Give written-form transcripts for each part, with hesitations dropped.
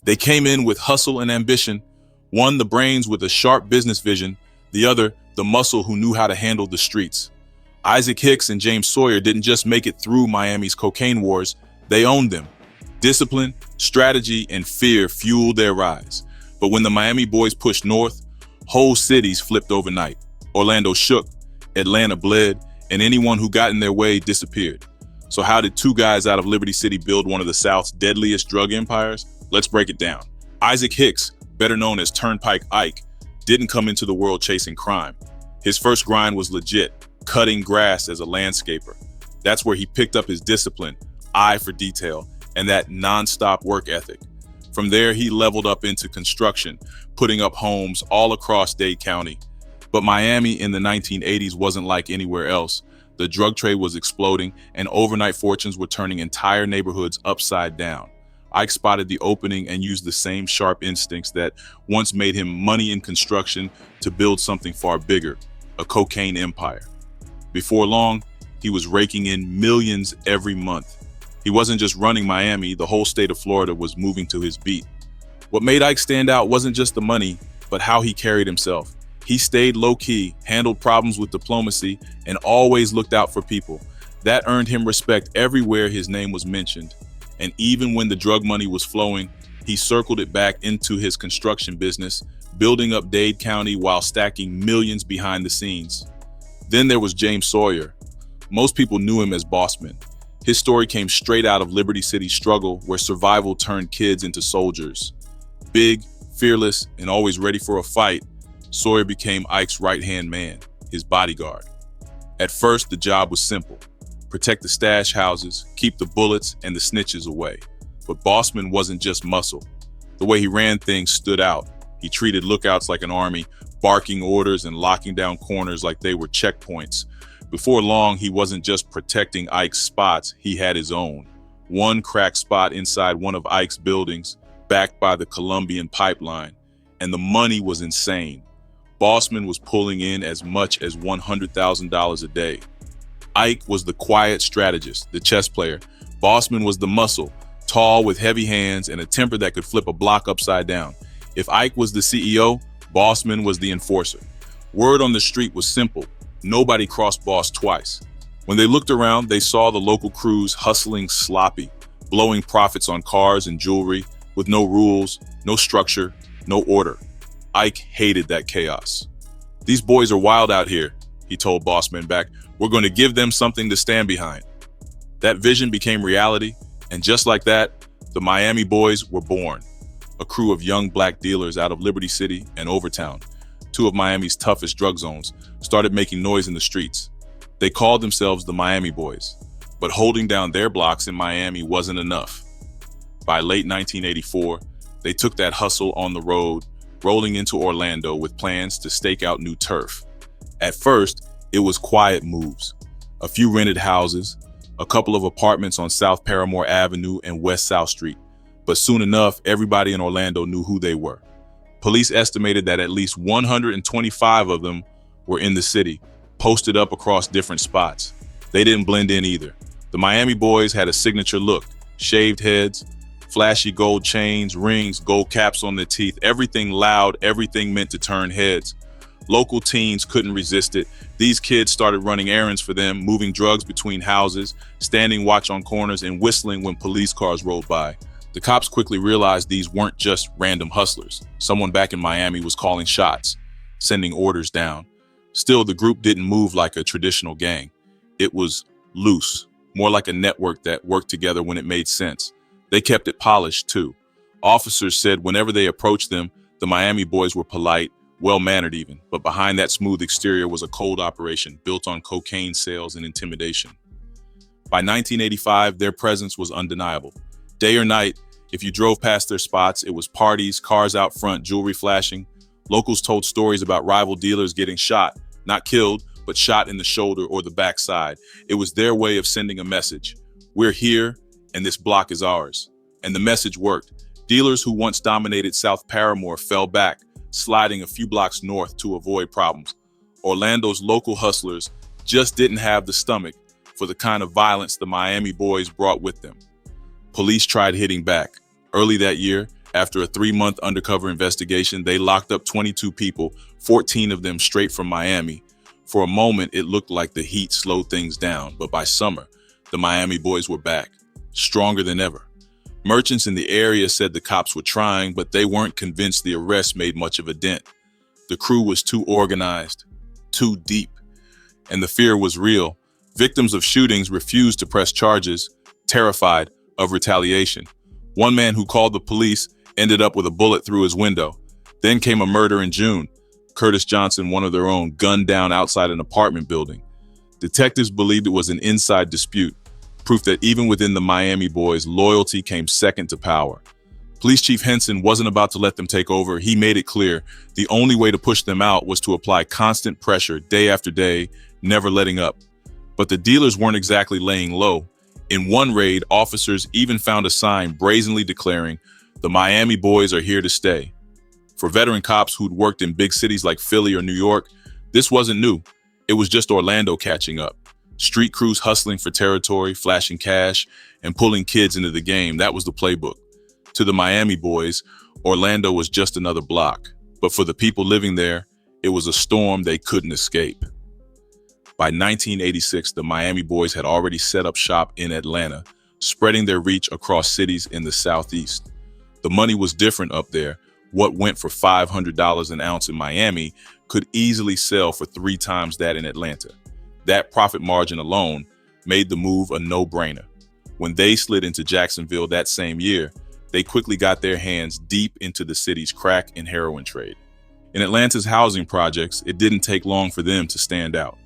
They came in with hustle and ambition, one the brains with a sharp business vision, the other the muscle who knew how to handle the streets. Isaac Hicks and James Sawyer didn't just make it through Miami's cocaine wars, they owned them. Discipline, strategy, and fear fueled their rise. But when the Miami boys pushed north, whole cities flipped overnight. Orlando shook, Atlanta bled, and anyone who got in their way disappeared. So how did two guys out of Liberty City build one of the South's deadliest drug empires? Let's break it down. Isaac Hicks, better known as Turnpike Ike, didn't come into the world chasing crime. His first grind was legit, cutting grass as a landscaper. That's where he picked up his discipline, eye for detail, and that non-stop work ethic. From there, he leveled up into construction, putting up homes all across Dade County. But Miami in the 1980s wasn't like anywhere else. The drug trade was exploding, and overnight fortunes were turning entire neighborhoods upside down. Ike spotted the opening and used the same sharp instincts that once made him money in construction to build something far bigger, a cocaine empire. Before long, he was raking in millions every month. He wasn't just running Miami, the whole state of Florida was moving to his beat. What made Ike stand out wasn't just the money, but how he carried himself. He stayed low-key, handled problems with diplomacy, and always looked out for people. That earned him respect everywhere his name was mentioned. And even when the drug money was flowing, he circled it back into his construction business, building up Dade County while stacking millions behind the scenes. Then there was James Sawyer. Most people knew him as Bossman. His story came straight out of Liberty City's struggle, where survival turned kids into soldiers. Big, fearless, and always ready for a fight, Sawyer became Ike's right-hand man, his bodyguard. At first, the job was simple: protect the stash houses, keep the bullets and the snitches away. But Bossman wasn't just muscle. The way he ran things stood out. He treated lookouts like an army, barking orders and locking down corners like they were checkpoints. Before long, he wasn't just protecting Ike's spots, he had his own. One cracked spot inside one of Ike's buildings, backed by the Colombian pipeline, and the money was insane. Bossman was pulling in as much as $100,000 a day. Ike was the quiet strategist, the chess player. Bossman was the muscle, tall with heavy hands and a temper that could flip a block upside down. If Ike was the CEO, Bossman was the enforcer. Word on the street was simple: nobody crossed Boss twice. When they looked around, they saw the local crews hustling sloppy, blowing profits on cars and jewelry, with no rules, no structure, no order. Ike hated that chaos. "These boys are wild out here," he told Bossman back. "We're going to give them something to stand behind." That vision became reality, and just like that, the Miami boys were born. A crew of young black dealers out of Liberty City and Overtown, two of Miami's toughest drug zones, started making noise in the streets. They called themselves the Miami Boys, but holding down their blocks in Miami wasn't enough. By late 1984, they took that hustle on the road, rolling into Orlando with plans to stake out new turf. At first, it was quiet moves. A few rented houses, a couple of apartments on South Paramore Avenue and West South Street. But soon enough, everybody in Orlando knew who they were. Police estimated that at least 125 of them were in the city, posted up across different spots. They didn't blend in either. The Miami boys had a signature look: shaved heads, flashy gold chains, rings, gold caps on their teeth, everything loud, everything meant to turn heads. Local teens couldn't resist it. These kids started running errands for them, moving drugs between houses, standing watch on corners, and whistling when police cars rolled by. The cops quickly realized these weren't just random hustlers. Someone back in Miami was calling shots, sending orders down. Still, the group didn't move like a traditional gang. It was loose, more like a network that worked together when it made sense. They kept it polished, too. Officers said whenever they approached them, the Miami boys were polite, well-mannered even, but behind that smooth exterior was a cold operation built on cocaine sales and intimidation. By 1985, their presence was undeniable. Day or night, if you drove past their spots, it was parties, cars out front, jewelry flashing. Locals told stories about rival dealers getting shot, not killed, but shot in the shoulder or the backside. It was their way of sending a message: we're here, and this block is ours. And the message worked. Dealers who once dominated South Paramore fell back, sliding a few blocks north to avoid problems. Orlando's local hustlers just didn't have the stomach for the kind of violence the Miami boys brought with them. Police tried hitting back. Early that year, After a 3-month undercover investigation, they locked up 22 people, 14 of them straight from Miami. For a moment, it looked like the heat slowed things down, but by summer, the Miami boys were back, stronger than ever. Merchants in the area said the cops were trying, but they weren't convinced the arrest made much of a dent. The crew was too organized, too deep, and the fear was real. Victims of shootings refused to press charges, terrified of retaliation. One man who called the police ended up with a bullet through his window. Then came a murder in June. Curtis Johnson, one of their own, gunned down outside an apartment building. Detectives believed it was an inside dispute, proof that even within the Miami boys, loyalty came second to power. Police Chief Henson wasn't about to let them take over. He made it clear the only way to push them out was to apply constant pressure day after day, never letting up. But the dealers weren't exactly laying low. In one raid, officers even found a sign brazenly declaring, "The Miami boys are here to stay." For veteran cops who'd worked in big cities like Philly or New York, this wasn't new. It was just Orlando catching up. Street crews hustling for territory, flashing cash, and pulling kids into the game. That was the playbook. To the Miami boys, Orlando was just another block. But for the people living there, it was a storm they couldn't escape. By 1986, the Miami boys had already set up shop in Atlanta, spreading their reach across cities in the Southeast. The money was different up there. What went for $500 an ounce in Miami could easily sell for 3 times that in Atlanta. That profit margin alone made the move a no-brainer. When they slid into Jacksonville that same year, they quickly got their hands deep into the city's crack and heroin trade. In Atlanta's housing projects, it didn't take long for them to stand out.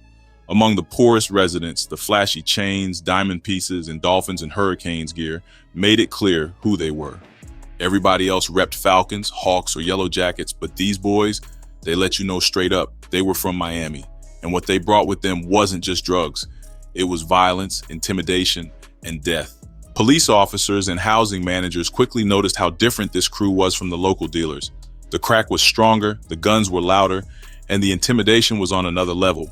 Among the poorest residents, the flashy chains, diamond pieces, and Dolphins and Hurricanes gear made it clear who they were. Everybody else repped Falcons, Hawks, or Yellow Jackets, but these boys, they let you know straight up, they were from Miami. And what they brought with them wasn't just drugs. It was violence, intimidation, and death. Police officers and housing managers quickly noticed how different this crew was from the local dealers. The crack was stronger, the guns were louder, and the intimidation was on another level.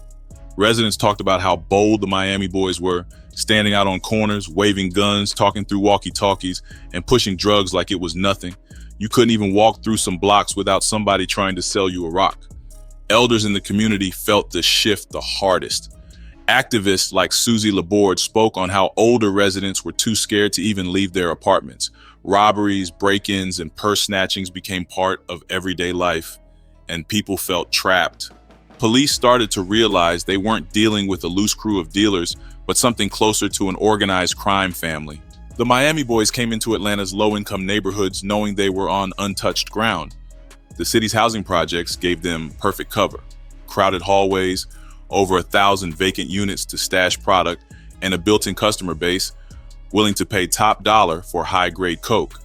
Residents talked about how bold the Miami boys were, standing out on corners, waving guns, talking through walkie-talkies, and pushing drugs like it was nothing. You couldn't even walk through some blocks without somebody trying to sell you a rock. Elders in the community felt the shift the hardest. Activists like Susie Laborde spoke on how older residents were too scared to even leave their apartments. Robberies, break-ins, and purse snatchings became part of everyday life, and people felt trapped. Police started to realize they weren't dealing with a loose crew of dealers, but something closer to an organized crime family. The Miami boys came into Atlanta's low-income neighborhoods knowing they were on untouched ground. The city's housing projects gave them perfect cover. Crowded hallways, over 1,000 vacant units to stash product, and a built-in customer base willing to pay top dollar for high-grade coke.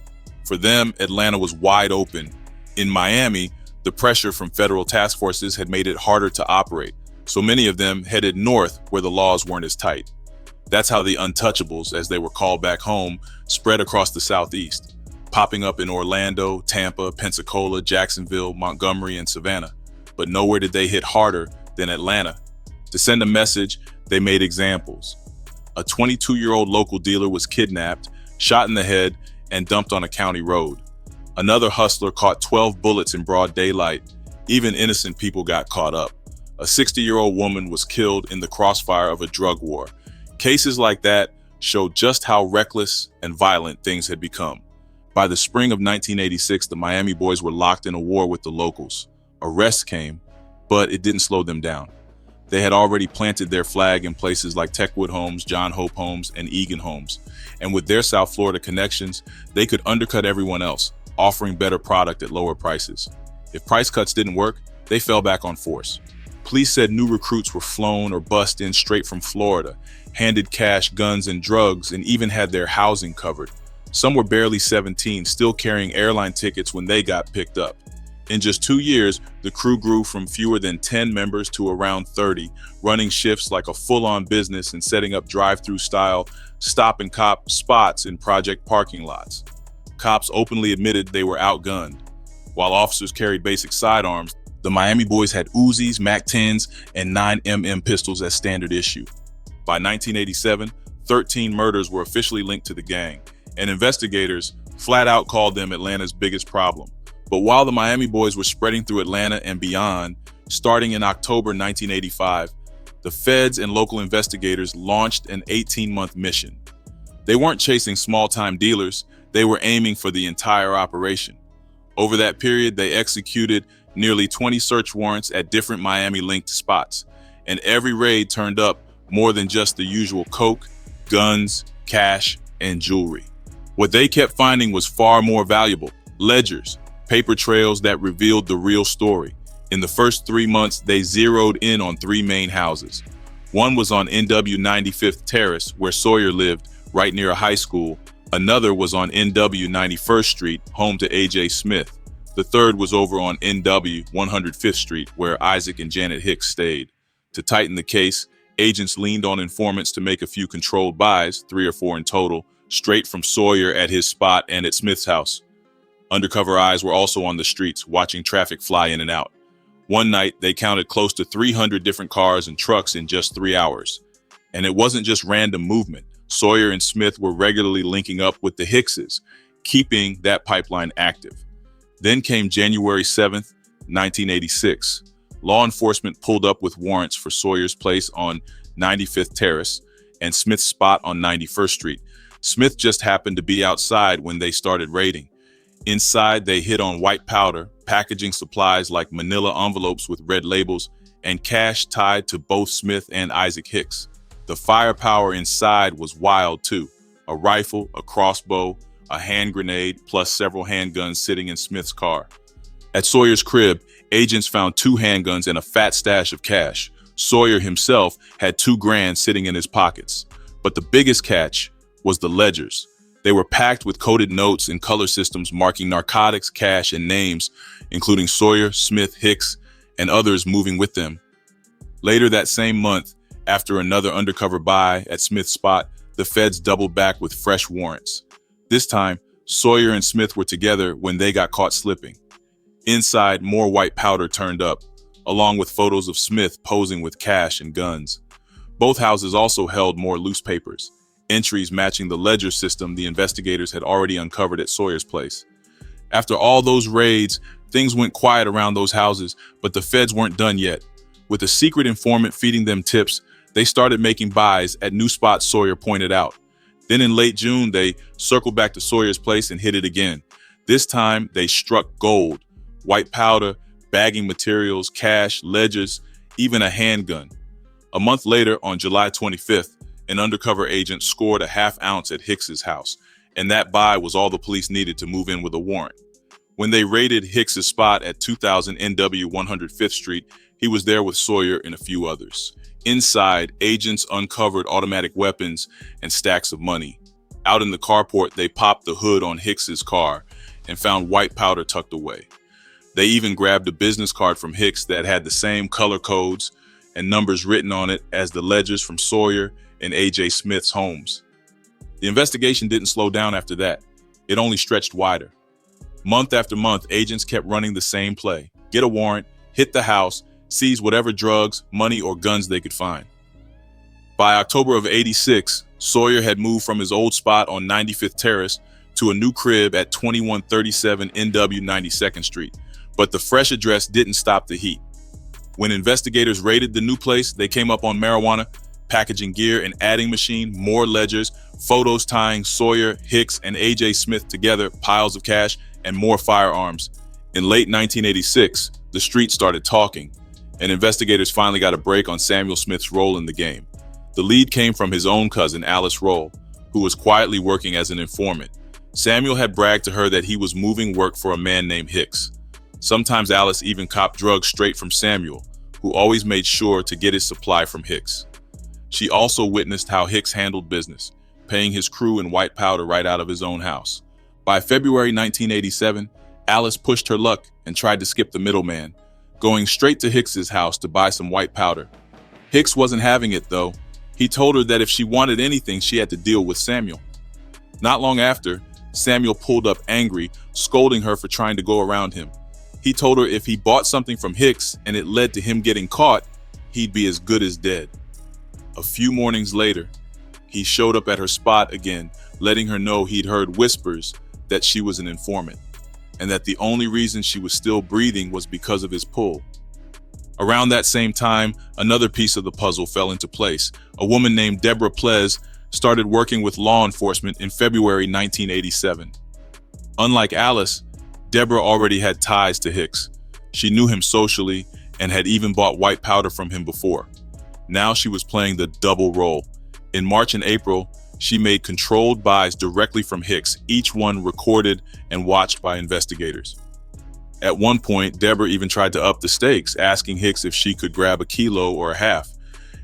For them, Atlanta was wide open. In Miami, the pressure from federal task forces had made it harder to operate, so many of them headed north where the laws weren't as tight. That's how the untouchables, as they were called back home, spread across the Southeast, popping up in Orlando, Tampa, Pensacola, Jacksonville, Montgomery, and Savannah. But nowhere did they hit harder than Atlanta. To send a message, they made examples. A 22-year-old local dealer was kidnapped, shot in the head, and dumped on a county road. Another hustler caught 12 bullets in broad daylight. Even innocent people got caught up. A 60-year-old woman was killed in the crossfire of a drug war. Cases like that showed just how reckless and violent things had become. By the spring of 1986, the Miami boys were locked in a war with the locals. Arrests came, but it didn't slow them down. They had already planted their flag in places like Techwood Homes, John Hope Homes, and Egan Homes. And with their South Florida connections, they could undercut everyone else, offering better product at lower prices. If price cuts didn't work, they fell back on force. Police said new recruits were flown or bussed in straight from Florida, handed cash, guns, and drugs, and even had their housing covered. Some were barely 17, still carrying airline tickets when they got picked up. In just 2 years, the crew grew from fewer than 10 members to around 30, running shifts like a full-on business and setting up drive-through style stop-and-cop spots in project parking lots. Cops openly admitted they were outgunned. While officers carried basic sidearms, the Miami boys had Uzis, MAC-10s, and 9mm pistols as standard issue. By 1987, 13 murders were officially linked to the gang, and investigators flat out called them Atlanta's biggest problem. But while the Miami boys were spreading through Atlanta and beyond, starting in October 1985, the feds and local investigators launched an 18-month mission. They weren't chasing small-time dealers, they were aiming for the entire operation. Over that period, they executed nearly 20 search warrants at different Miami-linked spots, and every raid turned up more than just the usual coke, guns, cash, and jewelry. What they kept finding was far more valuable: ledgers, paper trails that revealed the real story. In the first 3 months, they zeroed in on 3 main houses. One was on NW 95th Terrace, where Sawyer lived, right near a high school. Another was on NW 91st Street, home to A.J. Smith. The third was over on NW 105th Street, where Isaac and Janet Hicks stayed. To tighten the case, agents leaned on informants to make a few controlled buys, 3 or 4 in total, straight from Sawyer at his spot and at Smith's house. Undercover eyes were also on the streets, watching traffic fly in and out. One night, they counted close to 300 different cars and trucks in just 3 hours. And it wasn't just random movement. Sawyer and Smith were regularly linking up with the Hickses, keeping that pipeline active. Then came January 7th, 1986. Law enforcement pulled up with warrants for Sawyer's place on 95th Terrace and Smith's spot on 91st Street. Smith just happened to be outside when they started raiding. Inside, they hit on white powder, packaging supplies like manila envelopes with red labels, and cash tied to both Smith and Isaac Hicks. The firepower inside was wild too. A rifle, a crossbow, a hand grenade, plus several handguns sitting in Smith's car. At Sawyer's crib, agents found 2 handguns and a fat stash of cash. Sawyer himself had $2 grand sitting in his pockets. But the biggest catch was the ledgers. They were packed with coded notes and color systems marking narcotics, cash, and names, including Sawyer, Smith, Hicks, and others moving with them. Later that same month, after another undercover buy at Smith's spot, the feds doubled back with fresh warrants. This time, Sawyer and Smith were together when they got caught slipping. Inside, more white powder turned up, along with photos of Smith posing with cash and guns. Both houses also held more loose papers, entries matching the ledger system the investigators had already uncovered at Sawyer's place. After all those raids, things went quiet around those houses, but the feds weren't done yet. With a secret informant feeding them tips, they started making buys at new spots Sawyer pointed out. Then in late June, they circled back to Sawyer's place and hit it again. This time, they struck gold: white powder, bagging materials, cash, ledgers, even a handgun. A month later, on July 25th, an undercover agent scored a half ounce at Hicks's house, and that buy was all the police needed to move in with a warrant. When they raided Hicks's spot at 2000 NW 105th Street, he was there with Sawyer and a few others. Inside, agents uncovered automatic weapons and stacks of money. Out in the carport, they popped the hood on Hicks's car and found white powder tucked away. They even grabbed a business card from Hicks that had the same color codes and numbers written on it as the ledgers from Sawyer and A.J. Smith's homes. The investigation didn't slow down after that. It only stretched wider. Month after month, agents kept running the same play: get a warrant, hit the house, seize whatever drugs, money, or guns they could find. By October of '86, Sawyer had moved from his old spot on 95th Terrace to a new crib at 2137 NW 92nd Street. But the fresh address didn't stop the heat. When investigators raided the new place, they came up on marijuana, packaging gear, an adding machine, more ledgers, photos tying Sawyer, Hicks, and A.J. Smith together, piles of cash, and more firearms. In late 1986, the street started talking, and investigators finally got a break on Samuel Smith's role in the game. The lead came from his own cousin, Alice Roll, who was quietly working as an informant. Samuel had bragged to her that he was moving work for a man named Hicks. Sometimes Alice even copped drugs straight from Samuel, who always made sure to get his supply from Hicks. She also witnessed how Hicks handled business, paying his crew in white powder right out of his own house. By February 1987, Alice pushed her luck and tried to skip the middleman, going straight to Hicks's house to buy some white powder. Hicks wasn't having it, though. He told her that if she wanted anything, she had to deal with Samuel. Not long after, Samuel pulled up angry, scolding her for trying to go around him. He told her if he bought something from Hicks and it led to him getting caught, he'd be as good as dead. A few mornings later, he showed up at her spot again, letting her know he'd heard whispers that she was an informant, and that the only reason she was still breathing was because of his pull. Around that same time, another piece of the puzzle fell into place. A woman named Deborah Plez started working with law enforcement in February 1987. Unlike Alice, Deborah already had ties to Hicks. She knew him socially and had even bought white powder from him before. Now she was playing the double role. In March and April, she made controlled buys directly from Hicks, each one recorded and watched by investigators. At one point, Deborah even tried to up the stakes, asking Hicks if she could grab a kilo or a half.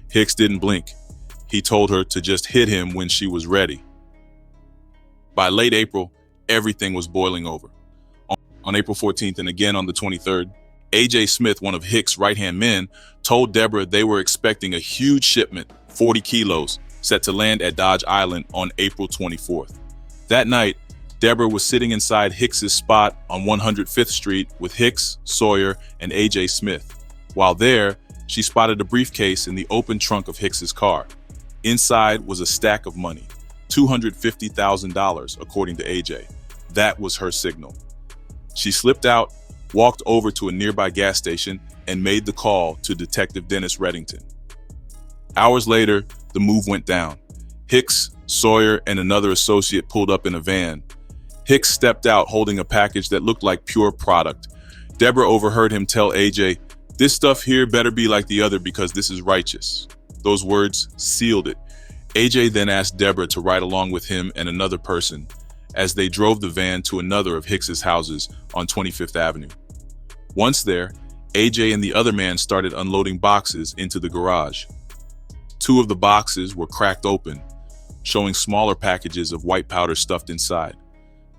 Hicks didn't blink. He told her to just hit him when she was ready. By late April, everything was boiling over. On April 14th and again on the 23rd, A.J. Smith, one of Hicks' right-hand men, told Deborah they were expecting a huge shipment, 40 kilos, set to land at Dodge Island on April 24th. That night, Deborah was sitting inside Hicks's spot on 105th Street with Hicks, Sawyer, and A.J. Smith. While there, she spotted a briefcase in the open trunk of Hicks's car. Inside was a stack of money, $250,000, according to A.J. That was her signal. She slipped out, walked over to a nearby gas station, and made the call to Detective Dennis Reddington. Hours later, the move went down. Hicks, Sawyer, and another associate pulled up in a van. Hicks stepped out holding a package that looked like pure product. Deborah overheard him tell A.J., "This stuff here better be like the other because this is righteous." Those words sealed it. A.J. then asked Deborah to ride along with him and another person as they drove the van to another of Hicks's houses on 25th Avenue. Once there, A.J. and the other man started unloading boxes into the garage. Two of the boxes were cracked open, showing smaller packages of white powder stuffed inside.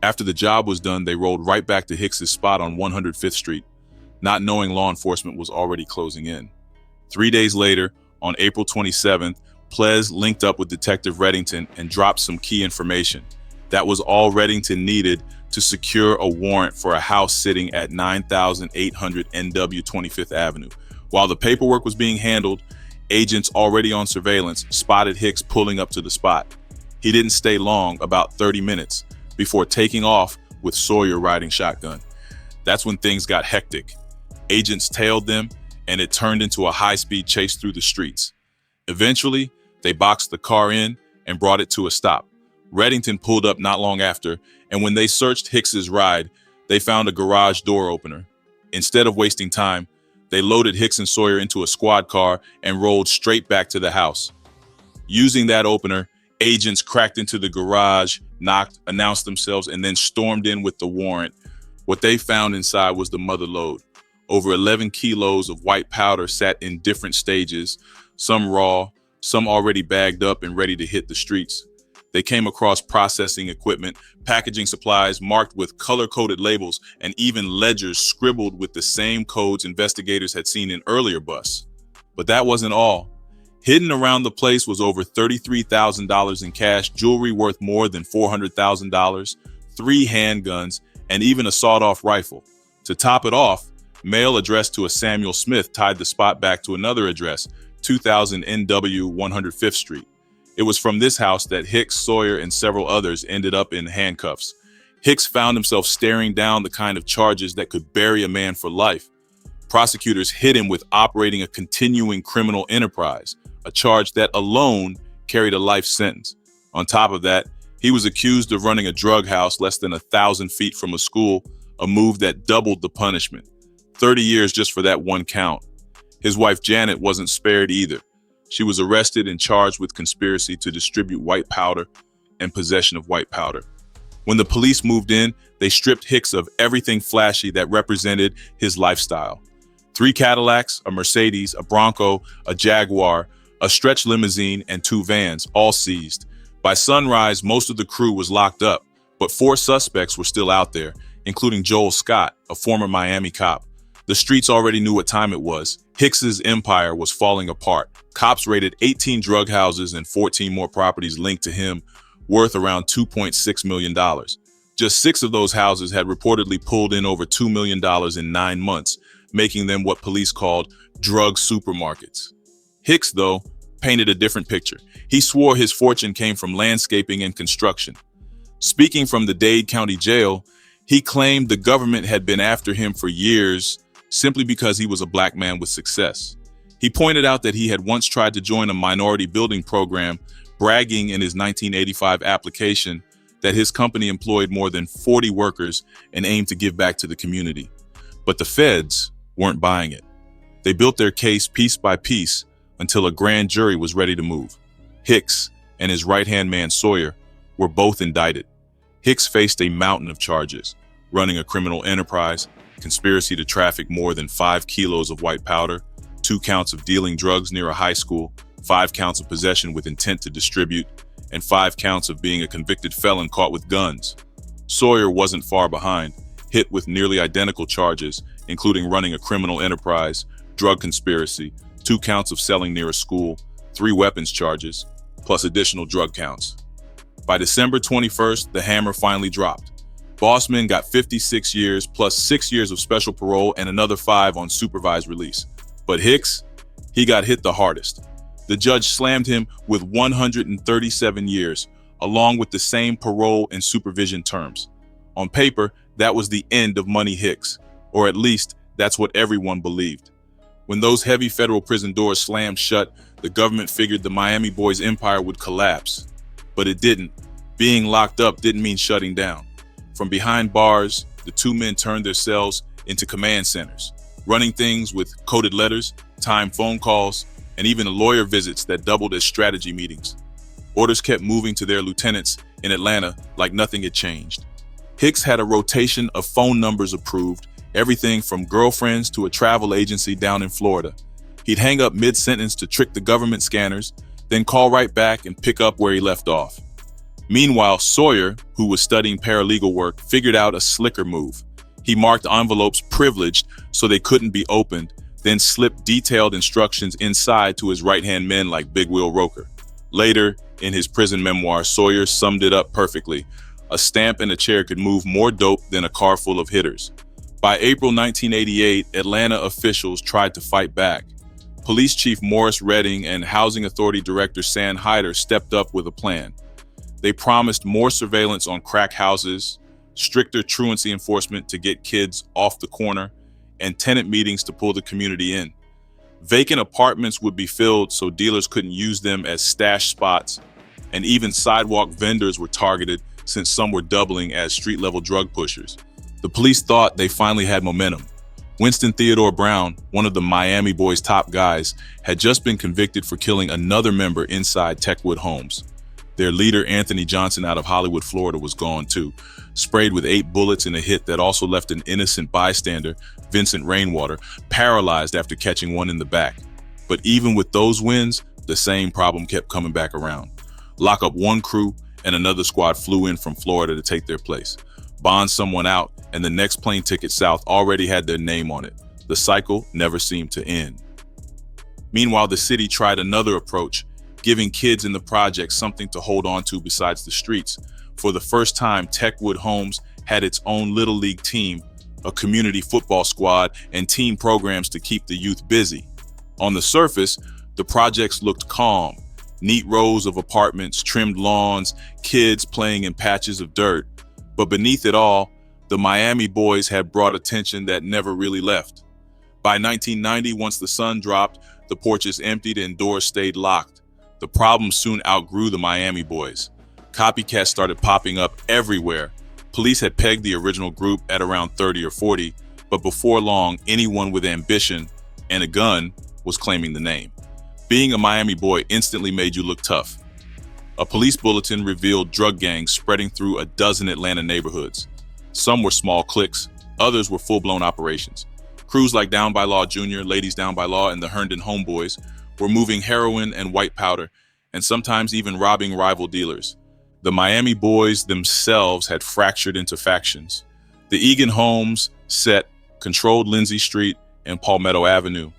After the job was done, they rolled right back to Hicks's spot on 105th Street, not knowing law enforcement was already closing in. 3 days later, on April 27th, Plez linked up with Detective Reddington and dropped some key information. That was all Reddington needed to secure a warrant for a house sitting at 9800 NW 25th Avenue. While the paperwork was being handled, agents already on surveillance spotted Hicks pulling up to the spot. He didn't stay long, about 30 minutes, before taking off with Sawyer riding shotgun. That's when things got hectic. Agents tailed them, and it turned into a high-speed chase through the streets. Eventually, they boxed the car in and brought it to a stop. Reddington pulled up not long after, and when they searched Hicks's ride, they found a garage door opener. Instead of wasting time, they loaded Hicks and Sawyer into a squad car and rolled straight back to the house. Using that opener, agents cracked into the garage, knocked, announced themselves, and then stormed in with the warrant. What they found inside was the mother lode. Over 11 kilos of white powder sat in different stages, some raw, some already bagged up and ready to hit the streets. They came across processing equipment, packaging supplies marked with color-coded labels, and even ledgers scribbled with the same codes investigators had seen in earlier busts. But that wasn't all. Hidden around the place was over $33,000 in cash, jewelry worth more than $400,000, 3 handguns, and even a sawed-off rifle. To top it off, mail addressed to a Samuel Smith tied the spot back to another address, 2000 NW 105th Street. It was from this house that Hicks, Sawyer, and several others ended up in handcuffs. Hicks found himself staring down the kind of charges that could bury a man for life. Prosecutors hit him with operating a continuing criminal enterprise, a charge that alone carried a life sentence. On top of that, he was accused of running a drug house less than 1,000 feet from a school, a move that doubled the punishment. 30 years just for that one count. His wife Janet wasn't spared either. She was arrested and charged with conspiracy to distribute white powder and possession of white powder. When the police moved in, they stripped Hicks of everything flashy that represented his lifestyle. 3 Cadillacs, a Mercedes, a Bronco, a Jaguar, a stretch limousine, and 2 vans, all seized. By sunrise, most of the crew was locked up, but 4 suspects were still out there, including Joel Scott, a former Miami cop. The streets already knew what time it was. Hicks's empire was falling apart. Cops raided 18 drug houses and 14 more properties linked to him, worth around $2.6 million. Just 6 of those houses had reportedly pulled in over $2 million in 9 months, making them what police called drug supermarkets. Hicks, though, painted a different picture. He swore his fortune came from landscaping and construction. Speaking from the Dade County Jail, he claimed the government had been after him for years simply because he was a black man with success. He pointed out that he had once tried to join a minority building program, bragging in his 1985 application that his company employed more than 40 workers and aimed to give back to the community. But the feds weren't buying it. They built their case piece by piece until a grand jury was ready to move. Hicks and his right-hand man Sawyer were both indicted. Hicks faced a mountain of charges: running a criminal enterprise, conspiracy to traffic more than 5 kilos of white powder, 2 counts of dealing drugs near a high school, 5 counts of possession with intent to distribute, and 5 counts of being a convicted felon caught with guns. Sawyer wasn't far behind, hit with nearly identical charges, including running a criminal enterprise, drug conspiracy, 2 counts of selling near a school, 3 weapons charges, plus additional drug counts. By December 21st, the hammer finally dropped. Bossman got 56 years plus 6 years of special parole and another 5 on supervised release. But Hicks, he got hit the hardest. The judge slammed him with 137 years, along with the same parole and supervision terms. On paper, that was the end of Money Hicks, or at least that's what everyone believed. When those heavy federal prison doors slammed shut, the government figured the Miami Boys' empire would collapse. But it didn't. Being locked up didn't mean shutting down. From behind bars, the 2 men turned their cells into command centers, running things with coded letters, timed phone calls, and even lawyer visits that doubled as strategy meetings. Orders kept moving to their lieutenants in Atlanta like nothing had changed. Hicks had a rotation of phone numbers approved, everything from girlfriends to a travel agency down in Florida. He'd hang up mid-sentence to trick the government scanners, then call right back and pick up where he left off. Meanwhile, Sawyer, who was studying paralegal work, figured out a slicker move. He marked envelopes privileged so they couldn't be opened, then slipped detailed instructions inside to his right-hand men like Big Will Roker. Later, in his prison memoir, Sawyer summed it up perfectly. A stamp and a chair could move more dope than a car full of hitters. By April 1988, Atlanta officials tried to fight back. Police Chief Morris Redding and Housing Authority Director San Hyder stepped up with a plan. They promised more surveillance on crack houses, stricter truancy enforcement to get kids off the corner, and tenant meetings to pull the community in. Vacant apartments would be filled so dealers couldn't use them as stash spots, and even sidewalk vendors were targeted since some were doubling as street-level drug pushers. The police thought they finally had momentum. Winston Theodore Brown, one of the Miami Boys' top guys, had just been convicted for killing another member inside Techwood Homes. Their leader, Anthony Johnson out of Hollywood, Florida, was gone too, sprayed with 8 bullets in a hit that also left an innocent bystander, Vincent Rainwater, paralyzed after catching one in the back. But even with those wins, the same problem kept coming back around. Lock up one crew and another squad flew in from Florida to take their place. Bond someone out, and the next plane ticket south already had their name on it. The cycle never seemed to end. Meanwhile, the city tried another approach, giving kids in the project something to hold on to besides the streets. For the first time, Techwood Homes had its own Little League team, a community football squad, and team programs to keep the youth busy. On the surface, the projects looked calm. Neat rows of apartments, trimmed lawns, kids playing in patches of dirt. But beneath it all, the Miami Boys had brought attention that never really left. By 1990, once the sun dropped, the porches emptied and doors stayed locked. The problem soon outgrew the Miami Boys. Copycats started popping up everywhere. Police had pegged the original group at around 30 or 40, but before long, anyone with ambition and a gun was claiming the name. Being a Miami boy instantly made you look tough. A police bulletin revealed drug gangs spreading through a dozen Atlanta neighborhoods. Some were small cliques, others were full-blown operations. Crews like Down by Law Jr., Ladies Down by Law, and the Herndon Homeboys were moving heroin and white powder, and sometimes even robbing rival dealers. The Miami Boys themselves had fractured into factions. The Egan Homes set controlled Lindsay Street and Palmetto Avenue.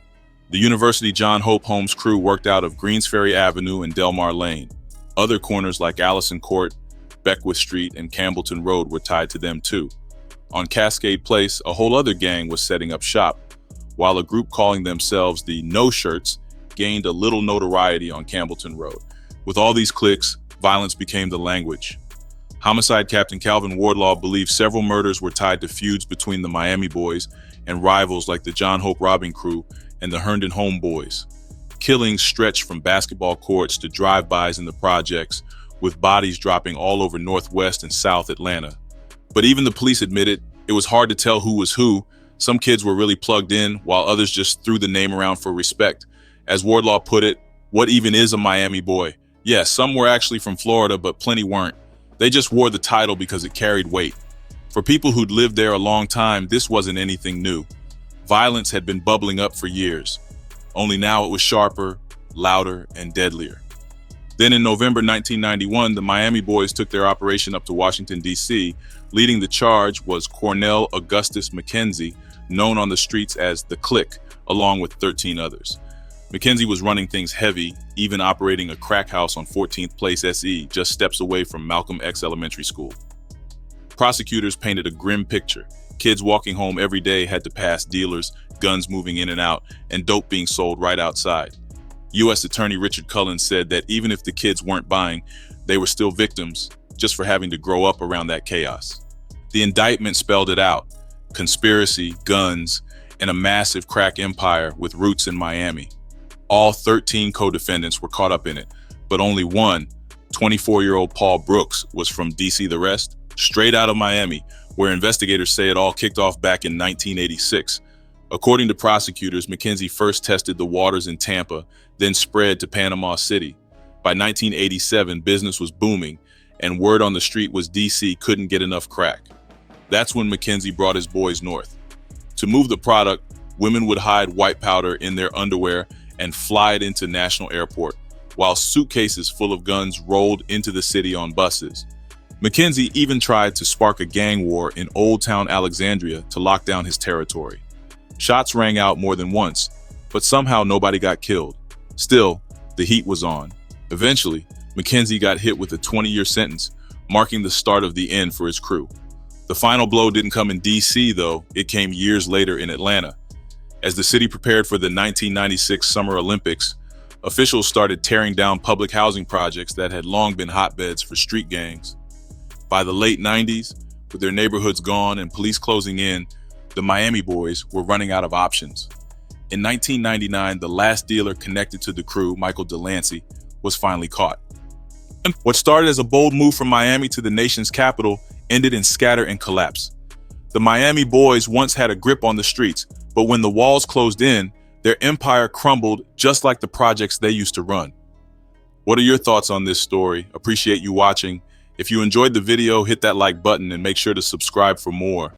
The University John Hope Homes crew worked out of Greens Ferry Avenue and Delmar Lane. Other corners like Allison Court, Beckwith Street, and Campbellton Road were tied to them too. On Cascade Place, a whole other gang was setting up shop, while a group calling themselves the No Shirts gained a little notoriety on Campbellton Road. With all these cliques, violence became the language. Homicide Captain Calvin Wardlaw believed several murders were tied to feuds between the Miami Boys and rivals like the John Hope Robbing Crew and the Herndon Homeboys. Killings stretched from basketball courts to drive-bys in the projects, with bodies dropping all over Northwest and South Atlanta. But even the police admitted it was hard to tell who was who. Some kids were really plugged in, while others just threw the name around for respect. As Wardlaw put it, what even is a Miami boy? Yes, some were actually from Florida, but plenty weren't. They just wore the title because it carried weight. For people who'd lived there a long time, this wasn't anything new. Violence had been bubbling up for years. Only now it was sharper, louder, and deadlier. Then in November 1991, the Miami Boys took their operation up to Washington, D.C. Leading the charge was Cornell Augustus McKenzie, known on the streets as the Click, along with 13 others. McKenzie was running things heavy, even operating a crack house on 14th Place SE, just steps away from Malcolm X Elementary School. Prosecutors painted a grim picture. Kids walking home every day had to pass dealers, guns moving in and out, and dope being sold right outside. U.S. Attorney Richard Cullen said that even if the kids weren't buying, they were still victims just for having to grow up around that chaos. The indictment spelled it out: conspiracy, guns, and a massive crack empire with roots in Miami. All 13 co-defendants were caught up in it, but only one, 24-year-old Paul Brooks, was from D.C. The rest, straight out of Miami, where investigators say it all kicked off back in 1986. According to prosecutors, McKenzie first tested the waters in Tampa, then spread to Panama City. By 1987, business was booming, and word on the street was D.C. couldn't get enough crack. That's when McKenzie brought his boys north. To move the product, women would hide white powder in their underwear and fly it into National Airport, while suitcases full of guns rolled into the city on buses. McKenzie even tried to spark a gang war in Old Town Alexandria to lock down his territory. Shots rang out more than once, but somehow nobody got killed. Still, the heat was on. Eventually, McKenzie got hit with a 20-year sentence, marking the start of the end for his crew. The final blow didn't come in D.C., though. It came years later in Atlanta. As the city prepared for the 1996 Summer Olympics, officials started tearing down public housing projects that had long been hotbeds for street gangs. By the late 90s, with their neighborhoods gone and police closing in, the Miami Boys were running out of options. In 1999, the last dealer connected to the crew, Michael Delancey, was finally caught. What started as a bold move from Miami to the nation's capital ended in scatter and collapse. The Miami Boys once had a grip on the streets, but when the walls closed in, their empire crumbled just like the projects they used to run. What are your thoughts on this story? Appreciate you watching. If you enjoyed the video, hit that like button and make sure to subscribe for more.